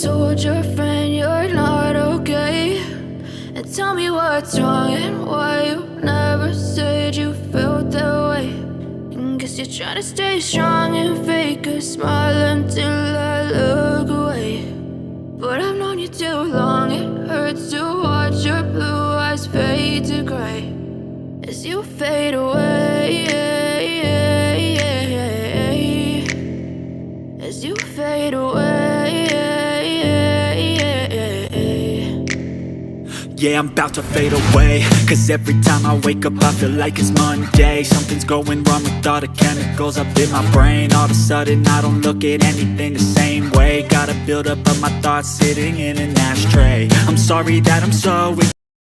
told your friend you're not okay? And tell me what's wrong and why you never said you felt that way. And guess you're trying to stay strong and fake a smile until I look away. But I've known you too long, it hurts to watch your blue eyes fade to gray as you fade away, as you fade away. Yeah, I'm about to fade away, cause every time I wake up I feel like it's Monday. Something's going wrong with all the chemicals up in my brain. All of a sudden I don't look at anything the same way. Got a build up of my thoughts sitting in an ashtray. I'm sorry that I'm so